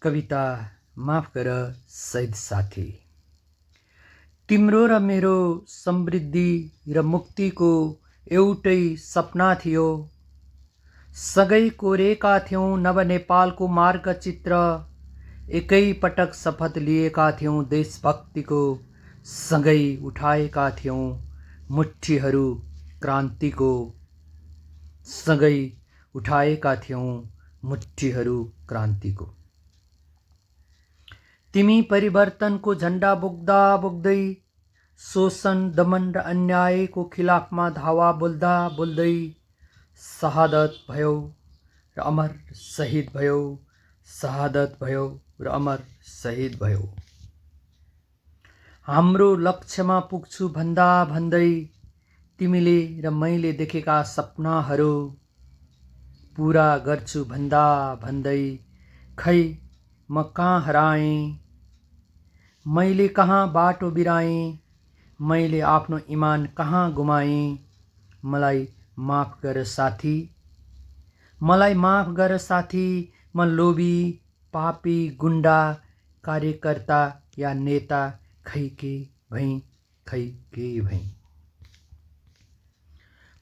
कविता माफ गर सहित साथी। तिम्रो र मेरो समृद्धि र मुक्तिको एउटै सपना थियो। सँगै कोरेका थियौँ नव नेपालको मार्गचित्र। एकै पटक शपथ लिएका थियौँ देशभक्तिको। सँगै उठाएका थियौँ मुट्ठीहरू क्रान्तिको। सँगै उठाएका थियौँ मुट्ठीहरू क्रान्तिको। तिमी परिवर्तनको झन्डा बोक्दा बोक्दै शोषण दमन र अन्यायको खिलाफमा धावा बोल्दा बोल्दै शहादत भयो र अमर शहीद भयो। शहादत भयो र अमर शहीद भयो। हाम्रो लक्ष्यमा पुग्छु भन्दा भन्दै तिमीले र मैले देखेका सपनाहरू पूरा गर्छु भन्दा भन्दै खै म कहाँ हराएँ। मैले कहाँ बाटो बिराएँ। मैले आफ्नो इमान कहाँ गुमाएँ। मलाई माफ गर साथी। मलाई माफ गर साथी। म लोभी पापी गुण्डा कार्यकर्ता या नेता खै के भएँ। खै के भएँ।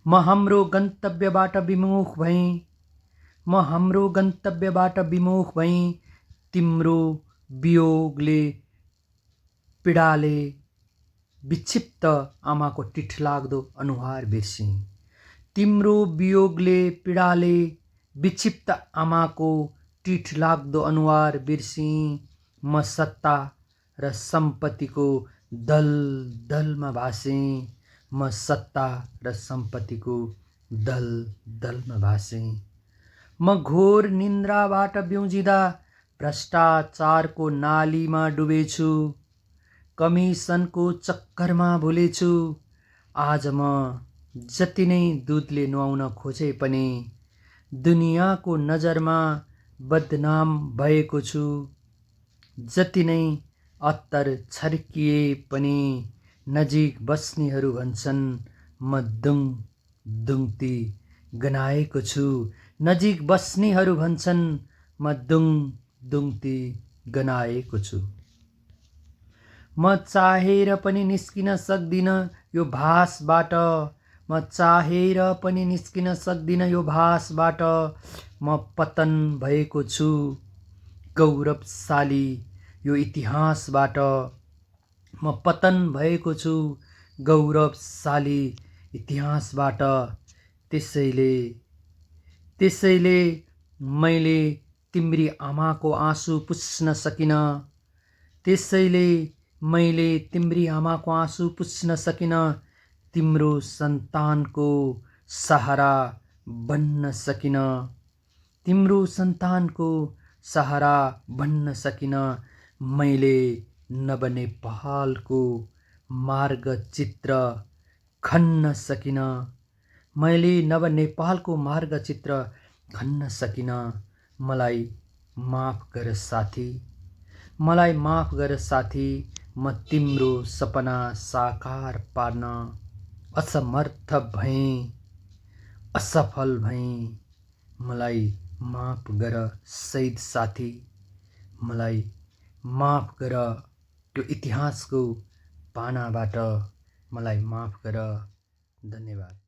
म हाम्रो गन्तव्यबाट विमुख भएँ। म हाम्रो गन्तव्यबाट विमुख भएँ। तिम्रो वियोगले पीडाले विक्षिप्त आमाको टिठलाग्दो अनुहार बिर्सेँ। तिम्रो वियोगले पीडाले विक्षिप्त आमाको टिठलाग्दो अनुहार बिर्सेँ। म सत्ता र सम्पत्तिको दलदलमा भासेँ। म सत्ता र सम्पत्तिको दलदलमा भासेँ। म घोर निन्द्राबाट बिउजिँदा भ्रष्टाचारको नालीमा डुबेछु। कमिसनको चक्करमा भुलेछु। आज म जति नै दुधले नुहाउन खोजे पनि दुनियाँको नजरमा बदनाम भएको छु। जति नै अत्तर छर्किए पनि नजिक बस्नेहरू भन्छन् म दुङ दुङ्ती गनाएको छु। नजिक बस्नेहरू भन्छन् म दुङ दुङ्ती गनाएको छु। म चाहेर पनि निस्किन सक्दिन यो भासबाट। म चाहेर पनि निस्किन सक्दिन यो भासबाट। म पतन भएको छु गौरवशाली यो इतिहासबाट। म पतन भएको छु गौरवशाली इतिहासबाट। त्यसैले मैले तिम्री आमाको आँसु पुस्न सकिन। त्यसैले मैले तिम्री आमाको आँसु पुस्न सकिन। तिम्रो सन्तानको सहारा बन्न सकिन। तिम्रो सन्तानको सहारा बन्न सकिन। मैले नवनेपलको मार्गचित्र खन्न सकिन। मैले नवनेपलको मार्गचित्र खन्न सकिन। मलाई माफ गर साथी। मलाई माफ गर साथी। म तिम्रो सपना साकार पार्न असमर्थ भएँ। असफल भएँ। मलाई माफ गर सहिद साथी। मलाई माफ गर त्यो इतिहासको पानाबाट। मलाई माफ गर। धन्यवाद।